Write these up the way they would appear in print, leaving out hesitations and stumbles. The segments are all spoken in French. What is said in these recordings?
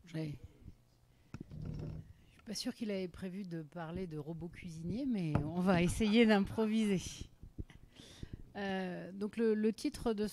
Je suis pas sûre qu'il avait prévu de parler de robots cuisiniers, mais on va essayer d'improviser. Donc le titre de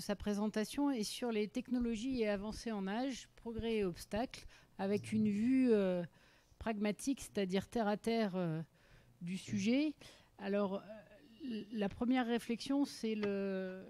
sa présentation est sur les technologies et avancées en âge, progrès et obstacles, avec une vue pragmatique, c'est-à-dire terre à terre du sujet. Alors, la première réflexion, c'est le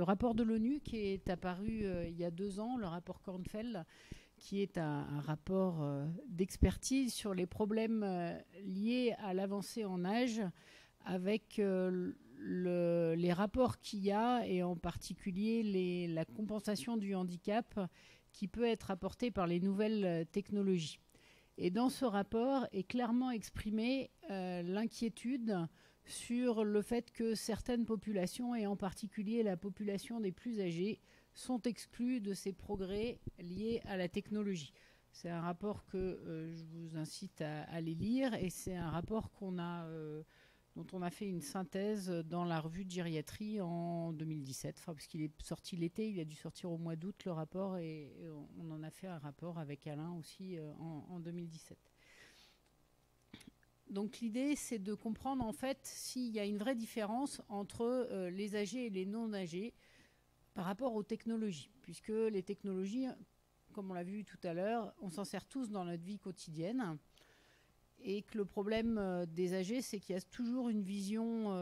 rapport de l'ONU qui est apparu il y a 2 ans, le rapport Kornfeld, qui est un rapport d'expertise sur les problèmes liés à l'avancée en âge, avec les rapports qu'il y a, et en particulier la compensation du handicap qui peut être apportée par les nouvelles technologies. Et dans ce rapport est clairement exprimée l'inquiétude sur le fait que certaines populations, et en particulier la population des plus âgés, sont exclues de ces progrès liés à la technologie. C'est un rapport que je vous incite à aller lire, et c'est un rapport dont on a fait une synthèse dans la revue de gériatrie en 2017, parce qu'il est sorti l'été, il a dû sortir au mois d'août le rapport, et on en a fait un rapport avec Alain aussi en 2017. Donc l'idée, c'est de comprendre en fait s'il y a une vraie différence entre les âgés et les non-âgés par rapport aux technologies, puisque les technologies, comme on l'a vu tout à l'heure, on s'en sert tous dans notre vie quotidienne, et que le problème des âgés, c'est qu'il y a toujours une vision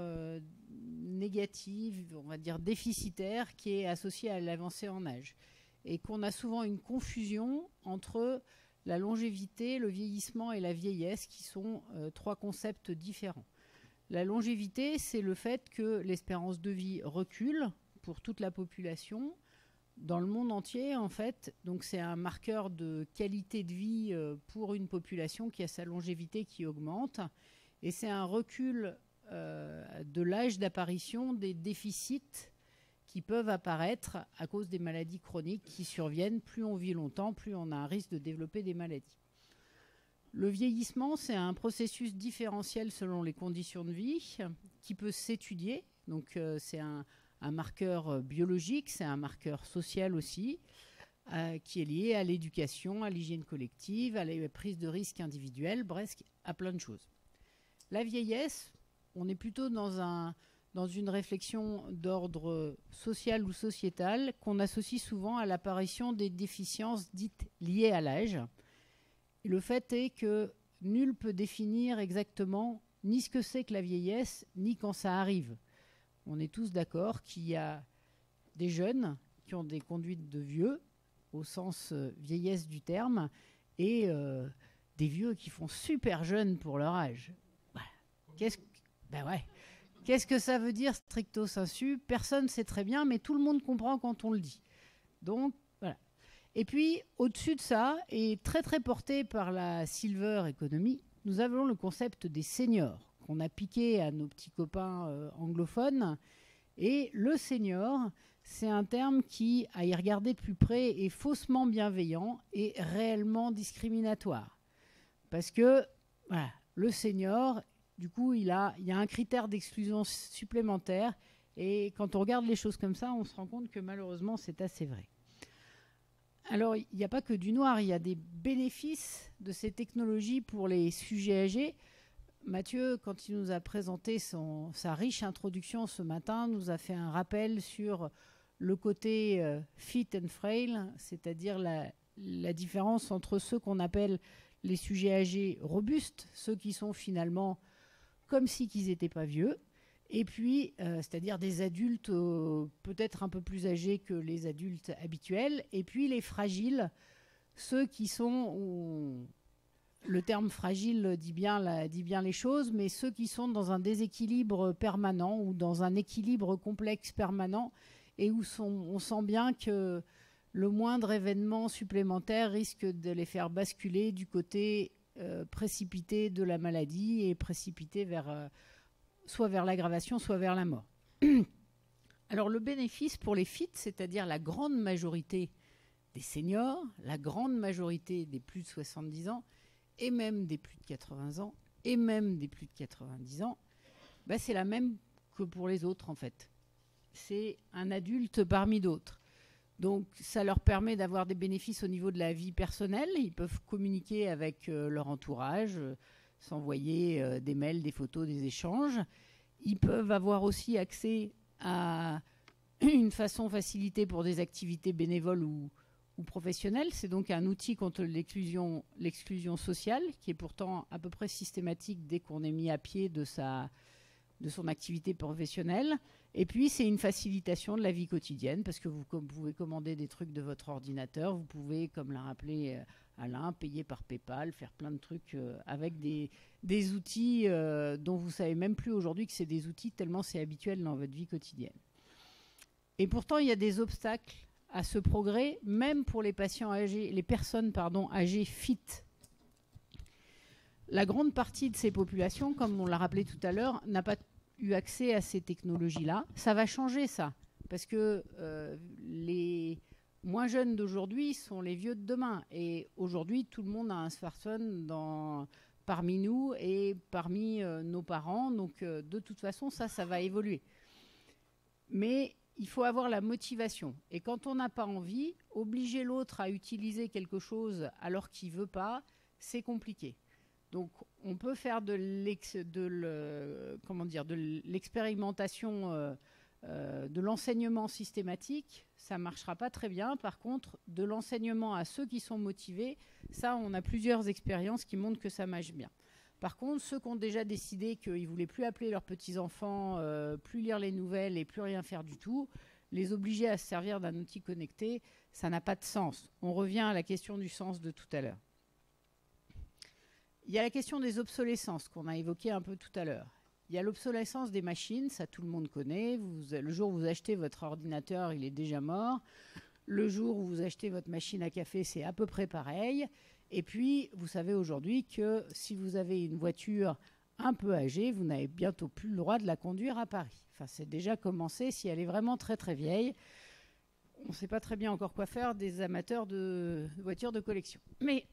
négative, on va dire déficitaire, qui est associée à l'avancée en âge, et qu'on a souvent une confusion entre la longévité, le vieillissement et la vieillesse, qui sont 3 concepts différents. La longévité, c'est le fait que l'espérance de vie recule pour toute la population, dans le monde entier, en fait. Donc c'est un marqueur de qualité de vie pour une population qui a sa longévité qui augmente. Et c'est un recul de l'âge d'apparition des déficits qui peuvent apparaître à cause des maladies chroniques qui surviennent. Plus on vit longtemps, plus on a un risque de développer des maladies. Le vieillissement, c'est un processus différentiel selon les conditions de vie qui peut s'étudier. Donc c'est un marqueur biologique, c'est un marqueur social aussi, qui est lié à l'éducation, à l'hygiène collective, à la prise de risques individuels, bref, à plein de choses. La vieillesse, on est plutôt dans une réflexion d'ordre social ou sociétal qu'on associe souvent à l'apparition des déficiences dites liées à l'âge. Et le fait est que nul peut définir exactement ni ce que c'est que la vieillesse, ni quand ça arrive. On est tous d'accord qu'il y a des jeunes qui ont des conduites de vieux, au sens vieillesse du terme, et des vieux qui font super jeunes pour leur âge. Voilà. Qu'est-ce que ça veut dire stricto sensu? Personne ne sait très bien, mais tout le monde comprend quand on le dit. Donc, voilà. Et puis, au-dessus de ça, et très très porté par la silver economy, nous avons le concept des seniors, qu'on a piqué à nos petits copains anglophones. Et le senior, c'est un terme qui, à y regarder de plus près, est faussement bienveillant et réellement discriminatoire. Parce que voilà, le senior, du coup, il y a un critère d'exclusion supplémentaire. Et quand on regarde les choses comme ça, on se rend compte que malheureusement, c'est assez vrai. Alors, il n'y a pas que du noir, il y a des bénéfices de ces technologies pour les sujets âgés. Mathieu, quand il nous a présenté sa riche introduction ce matin, nous a fait un rappel sur le côté fit and frail, c'est-à-dire la différence entre ceux qu'on appelle les sujets âgés robustes, ceux qui sont finalement comme si qu'ils n'étaient pas vieux, et puis, c'est-à-dire des adultes peut-être un peu plus âgés que les adultes habituels, et puis les fragiles, ceux qui sont... Le terme fragile dit bien les choses, mais ceux qui sont dans un déséquilibre permanent ou dans un équilibre complexe permanent et où on sent bien que le moindre événement supplémentaire risque de les faire basculer du côté précipité de la maladie et précipité soit vers l'aggravation, soit vers la mort. Alors le bénéfice pour les FIT, c'est-à-dire la grande majorité des seniors, la grande majorité des plus de 70 ans, et même des plus de 80 ans, et même des plus de 90 ans, c'est la même que pour les autres, en fait. C'est un adulte parmi d'autres. Donc, ça leur permet d'avoir des bénéfices au niveau de la vie personnelle. Ils peuvent communiquer avec leur entourage, s'envoyer des mails, des photos, des échanges. Ils peuvent avoir aussi accès à une façon facilitée pour des activités bénévoles ou professionnelles. C'est donc un outil contre l'exclusion sociale, qui est pourtant à peu près systématique dès qu'on est mis à pied de son activité professionnelle. Et puis, c'est une facilitation de la vie quotidienne, parce que vous pouvez commander des trucs de votre ordinateur, vous pouvez, comme l'a rappelé Alain, payer par PayPal, faire plein de trucs avec des outils dont vous ne savez même plus aujourd'hui que c'est des outils, tellement c'est habituel dans votre vie quotidienne. Et pourtant, il y a des obstacles à ce progrès, même pour les personnes âgées fit. La grande partie de ces populations, comme on l'a rappelé tout à l'heure, n'a pas eu accès à ces technologies-là. Ça va changer, ça, parce que les moins jeunes d'aujourd'hui sont les vieux de demain. Et aujourd'hui, tout le monde a un smartphone parmi nous et parmi nos parents. Donc, de toute façon, ça va évoluer. Mais il faut avoir la motivation. Et quand on n'a pas envie, obliger l'autre à utiliser quelque chose alors qu'il ne veut pas, c'est compliqué. Donc, on peut faire de l'expérimentation, de l'enseignement systématique. Ça ne marchera pas très bien. Par contre, de l'enseignement à ceux qui sont motivés, ça, on a plusieurs expériences qui montrent que ça marche bien. Par contre, ceux qui ont déjà décidé qu'ils ne voulaient plus appeler leurs petits-enfants, plus lire les nouvelles et plus rien faire du tout, les obliger à se servir d'un outil connecté, ça n'a pas de sens. On revient à la question du sens de tout à l'heure. Il y a la question des obsolescences qu'on a évoquées un peu tout à l'heure. Il y a l'obsolescence des machines, ça tout le monde connaît. Le jour où vous achetez votre ordinateur, il est déjà mort. Le jour où vous achetez votre machine à café, c'est à peu près pareil. Et puis, vous savez aujourd'hui que si vous avez une voiture un peu âgée, vous n'avez bientôt plus le droit de la conduire à Paris. Enfin, c'est déjà commencé si elle est vraiment très très vieille. On ne sait pas très bien encore quoi faire des amateurs de voitures de collection. Mais,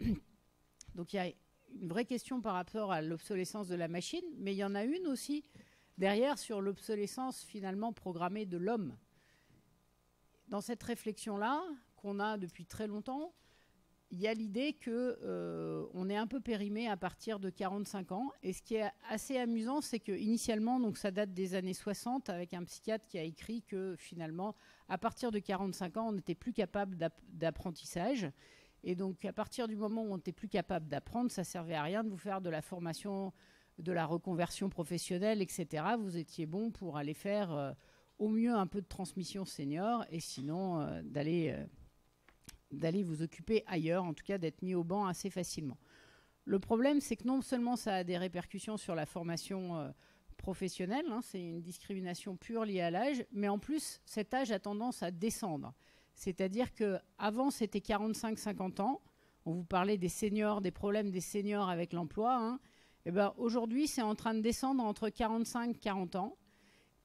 donc il y a une vraie question par rapport à l'obsolescence de la machine, mais il y en a une aussi derrière sur l'obsolescence finalement programmée de l'homme. Dans cette réflexion-là, qu'on a depuis très longtemps, il y a l'idée qu'on est un peu périmé à partir de 45 ans. Et ce qui est assez amusant, c'est qu'initialement, donc ça date des années 60, avec un psychiatre qui a écrit que finalement, à partir de 45 ans, on n'était plus capable d'apprentissage. Et donc, à partir du moment où on n'était plus capable d'apprendre, ça ne servait à rien de vous faire de la formation, de la reconversion professionnelle, etc. Vous étiez bon pour aller faire au mieux un peu de transmission senior et sinon d'aller vous occuper ailleurs, en tout cas d'être mis au banc assez facilement. Le problème, c'est que non seulement ça a des répercussions sur la formation professionnelle, hein, c'est une discrimination pure liée à l'âge, mais en plus, cet âge a tendance à descendre. C'est-à-dire qu'avant, c'était 45-50 ans. On vous parlait des seniors, des problèmes des seniors avec l'emploi. Hein. Et ben, aujourd'hui, c'est en train de descendre entre 45-40 ans.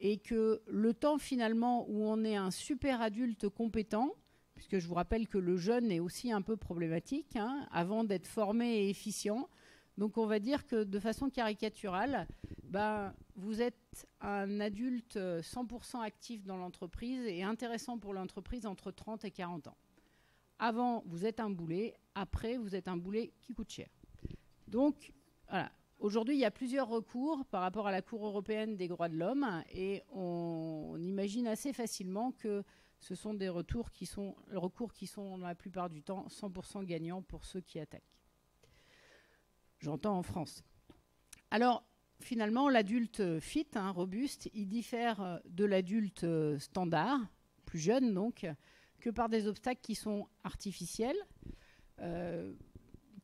Et que le temps, finalement, où on est un super adulte compétent, puisque je vous rappelle que le jeune est aussi un peu problématique, hein, avant d'être formé et efficient. Donc, on va dire que de façon caricaturale, ben, vous êtes un adulte 100% actif dans l'entreprise et intéressant pour l'entreprise entre 30 et 40 ans. Avant, vous êtes un boulet. Après, vous êtes un boulet qui coûte cher. Donc, voilà. Aujourd'hui, il y a plusieurs recours par rapport à la Cour européenne des droits de l'homme et on imagine assez facilement que ce sont des recours qui sont, la plupart du temps, 100% gagnants pour ceux qui attaquent. J'entends en France. Alors, finalement, l'adulte fit, hein, robuste, il diffère de l'adulte standard, plus jeune donc, que par des obstacles qui sont artificiels,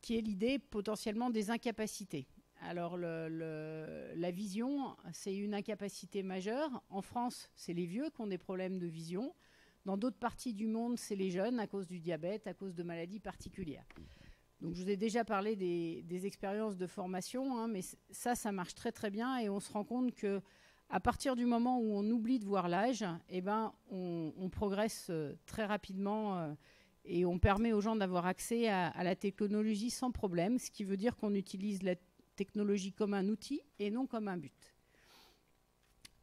qui est l'idée potentiellement des incapacités. Alors, la vision, c'est une incapacité majeure. En France, c'est les vieux qui ont des problèmes de vision. Dans d'autres parties du monde, c'est les jeunes à cause du diabète, à cause de maladies particulières. Donc, je vous ai déjà parlé des expériences de formation, hein, mais ça marche très très bien et on se rend compte qu'à partir du moment où on oublie de voir l'âge, eh ben, on progresse très rapidement et on permet aux gens d'avoir accès à la technologie sans problème, ce qui veut dire qu'on utilise la technologie comme un outil et non comme un but.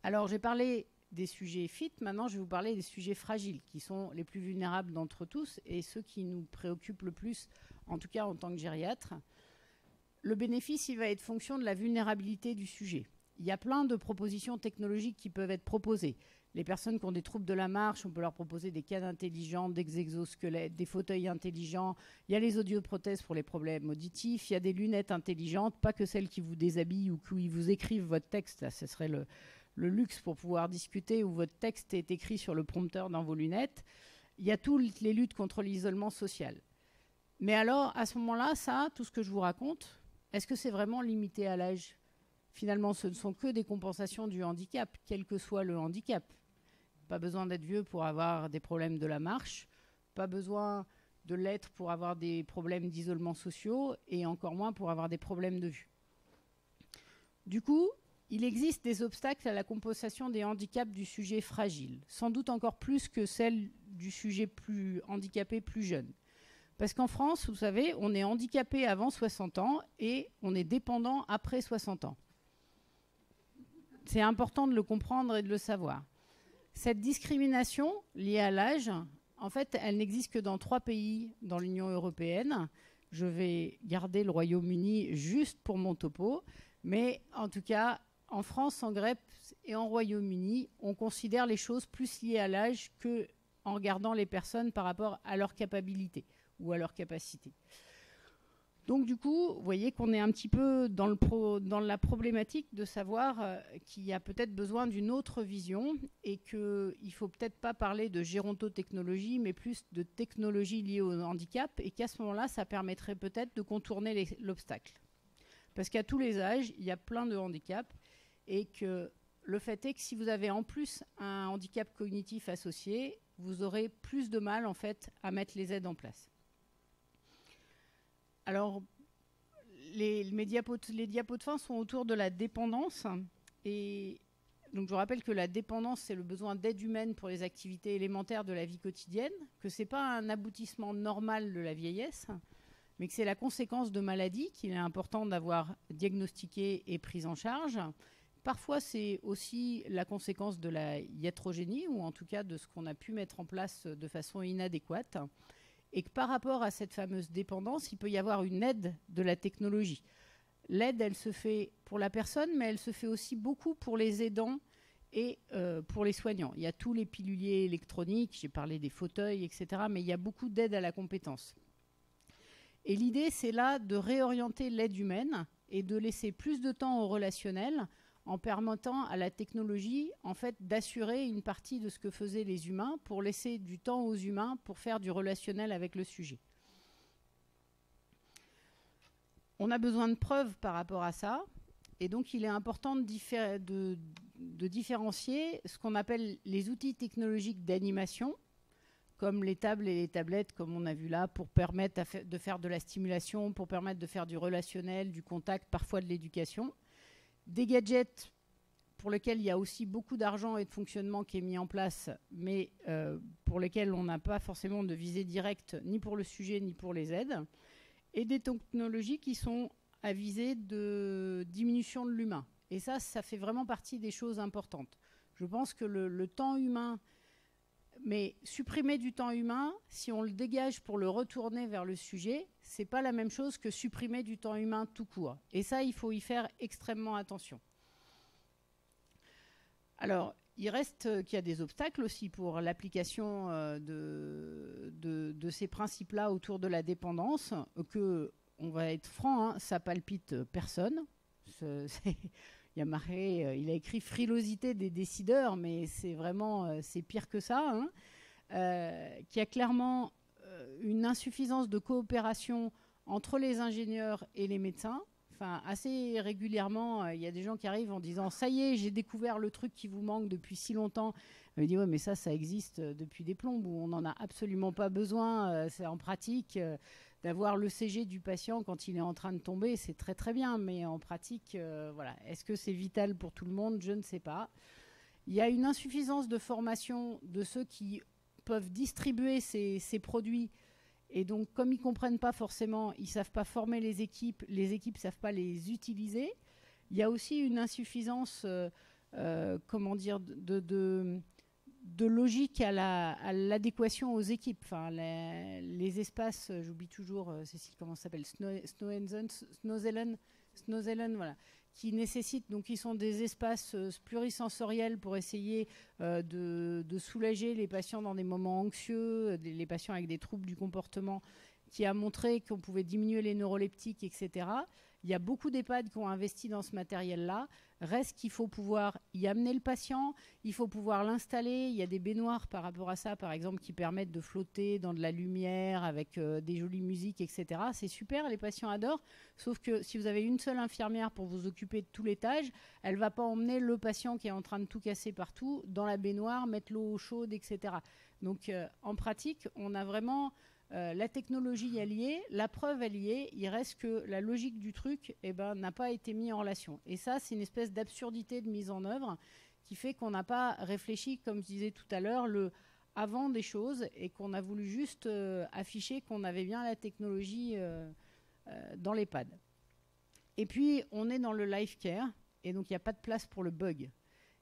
Alors, j'ai parlé des sujets fit. Maintenant, je vais vous parler des sujets fragiles, qui sont les plus vulnérables d'entre tous et ceux qui nous préoccupent le plus, en tout cas en tant que gériatre. Le bénéfice, il va être fonction de la vulnérabilité du sujet. Il y a plein de propositions technologiques qui peuvent être proposées. Les personnes qui ont des troubles de la marche, on peut leur proposer des cannes intelligentes, des exosquelettes, des fauteuils intelligents. Il y a les audioprothèses pour les problèmes auditifs. Il y a des lunettes intelligentes, pas que celles qui vous déshabillent ou qui vous écrivent votre texte. Là, ce serait le luxe pour pouvoir discuter, où votre texte est écrit sur le prompteur dans vos lunettes. Il y a toutes les luttes contre l'isolement social. Mais alors, à ce moment-là, ça, tout ce que je vous raconte, est-ce que c'est vraiment limité à l'âge ? Finalement, ce ne sont que des compensations du handicap, quel que soit le handicap. Pas besoin d'être vieux pour avoir des problèmes de la marche, pas besoin de l'être pour avoir des problèmes d'isolement sociaux et encore moins pour avoir des problèmes de vue. Du coup, il existe des obstacles à la compensation des handicaps du sujet fragile, sans doute encore plus que celle du sujet plus handicapé plus jeune. Parce qu'en France, vous savez, on est handicapé avant 60 ans et on est dépendant après 60 ans. C'est important de le comprendre et de le savoir. Cette discrimination liée à l'âge, en fait, elle n'existe que dans 3 pays dans l'Union européenne. Je vais garder le Royaume-Uni juste pour mon topo. Mais en tout cas, en France, en Grèce et en Royaume-Uni, on considère les choses plus liées à l'âge qu'en regardant les personnes par rapport à leur capacité ou à leur capacité. Donc du coup, vous voyez qu'on est un petit peu dans la problématique de savoir qu'il y a peut-être besoin d'une autre vision et qu'il ne faut peut-être pas parler de gérontotechnologie, mais plus de technologie liée au handicap, et qu'à ce moment-là, ça permettrait peut-être de contourner l'obstacle. Parce qu'à tous les âges, il y a plein de handicaps, et que le fait est que si vous avez en plus un handicap cognitif associé, vous aurez plus de mal en fait à mettre les aides en place. Alors, les diapos de fin sont autour de la dépendance. Et donc, je vous rappelle que la dépendance, c'est le besoin d'aide humaine pour les activités élémentaires de la vie quotidienne, que ce n'est pas un aboutissement normal de la vieillesse, mais que c'est la conséquence de maladies qu'il est important d'avoir diagnostiquées et prises en charge. Parfois, c'est aussi la conséquence de la iatrogénie, ou en tout cas de ce qu'on a pu mettre en place de façon inadéquate. Et que par rapport à cette fameuse dépendance, il peut y avoir une aide de la technologie. L'aide, elle se fait pour la personne, mais elle se fait aussi beaucoup pour les aidants et pour les soignants. Il y a tous les piluliers électroniques, j'ai parlé des fauteuils, etc., mais il y a beaucoup d'aide à la compétence. Et l'idée, c'est là de réorienter l'aide humaine et de laisser plus de temps au relationnel en permettant à la technologie en fait, d'assurer une partie de ce que faisaient les humains pour laisser du temps aux humains pour faire du relationnel avec le sujet. On a besoin de preuves par rapport à ça, et donc il est important de différencier ce qu'on appelle les outils technologiques d'animation, comme les tables et les tablettes, comme on a vu là, pour permettre de faire de la stimulation, pour permettre de faire du relationnel, du contact, parfois de l'éducation. Des gadgets pour lesquels il y a aussi beaucoup d'argent et de fonctionnement qui est mis en place, mais pour lesquels on n'a pas forcément de visée directe, ni pour le sujet, ni pour les aides. Et des technologies qui sont à visée de diminution de l'humain. Et ça fait vraiment partie des choses importantes. Je pense que le temps humain, mais supprimer du temps humain, si on le dégage pour le retourner vers le sujet, c'est pas la même chose que supprimer du temps humain tout court. Et ça, il faut y faire extrêmement attention. Alors, il reste qu'il y a des obstacles aussi pour l'application de ces principes-là autour de la dépendance, que, on va être franc, hein, ça palpite personne. Il y a marqué, il a écrit frilosité des décideurs, mais c'est vraiment, c'est pire que ça. Hein. Qu'il y a clairement une insuffisance de coopération entre les ingénieurs et les médecins. Enfin, assez régulièrement, il y a des gens qui arrivent en disant « ça y est, j'ai découvert le truc qui vous manque depuis si longtemps ». On dit « ouais, mais ça existe depuis des plombes, où on n'en a absolument pas besoin, c'est en pratique ». D'avoir l'ECG du patient quand il est en train de tomber, c'est très très bien, mais en pratique, voilà. Est-ce que c'est vital pour tout le monde? Je ne sais pas. Il y a une insuffisance de formation de ceux qui peuvent distribuer ces produits, et donc comme ils ne comprennent pas forcément, ils ne savent pas former les équipes ne savent pas les utiliser. Il y a aussi une insuffisance comment dire, de logique à l'adéquation aux équipes. Enfin, les espaces, j'oublie toujours, Cécile, comment ça s'appelle, Snozellen, voilà, qui nécessitent, donc qui sont des espaces plurisensoriels pour essayer de soulager les patients dans des moments anxieux, les patients avec des troubles du comportement, qui a montré qu'on pouvait diminuer les neuroleptiques, etc. Il y a beaucoup d'EHPAD qui ont investi dans ce matériel-là. Reste qu'il faut pouvoir y amener le patient, il faut pouvoir l'installer. Il y a des baignoires par rapport à ça, par exemple, qui permettent de flotter dans de la lumière avec des jolies musiques, etc. C'est super, les patients adorent. Sauf que si vous avez une seule infirmière pour vous occuper de tout l'étage, elle ne va pas emmener le patient qui est en train de tout casser partout dans la baignoire, mettre l'eau chaude, etc. Donc, en pratique, on a vraiment... la technologie est liée, la preuve est liée, il reste que la logique du truc n'a pas été mise en relation. Et ça, c'est une espèce d'absurdité de mise en œuvre qui fait qu'on n'a pas réfléchi, comme je disais tout à l'heure, le avant des choses et qu'on a voulu juste afficher qu'on avait bien la technologie dans l'EHPAD. Et puis, on est dans le life care et donc il n'y a pas de place pour le bug.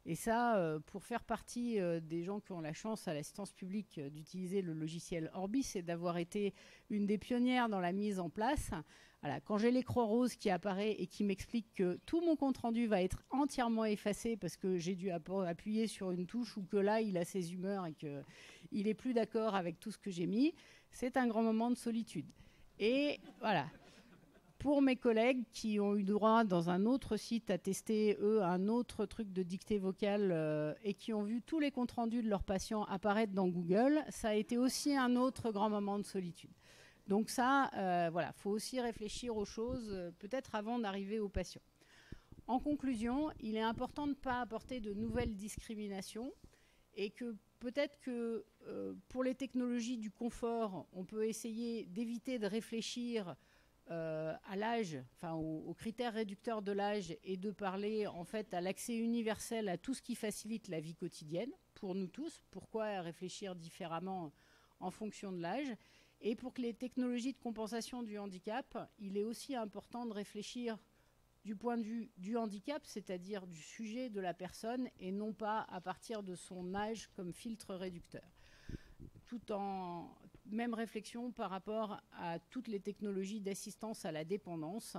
Et ça, pour faire partie des gens qui ont la chance à l'assistance publique d'utiliser le logiciel Orbis et d'avoir été une des pionnières dans la mise en place, voilà, quand j'ai l'écran rose qui apparaît et qui m'explique que tout mon compte-rendu va être entièrement effacé parce que j'ai dû appuyer sur une touche ou que là, il a ses humeurs et qu'il n'est plus d'accord avec tout ce que j'ai mis, c'est un grand moment de solitude. Et voilà. Pour mes collègues qui ont eu droit dans un autre site à tester, eux, un autre truc de dictée vocale et qui ont vu tous les comptes rendus de leurs patients apparaître dans Google, ça a été aussi un autre grand moment de solitude. Donc ça, voilà, faut aussi réfléchir aux choses peut-être avant d'arriver aux patients. En conclusion, il est important de ne pas apporter de nouvelles discriminations et que peut-être que pour les technologies du confort, on peut essayer d'éviter de réfléchir à l'âge, enfin aux critères réducteurs de l'âge et de parler en fait à l'accès universel à tout ce qui facilite la vie quotidienne pour nous tous. Pourquoi réfléchir différemment en fonction de l'âge? Et pour que les technologies de compensation du handicap, il est aussi important de réfléchir du point de vue du handicap, c'est-à-dire du sujet de la personne et non pas à partir de son âge comme filtre réducteur. Tout en même réflexion par rapport à toutes les technologies d'assistance à la dépendance.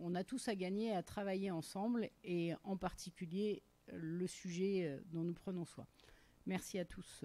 On a tous à gagner à travailler ensemble et en particulier le sujet dont nous prenons soin. Merci à tous.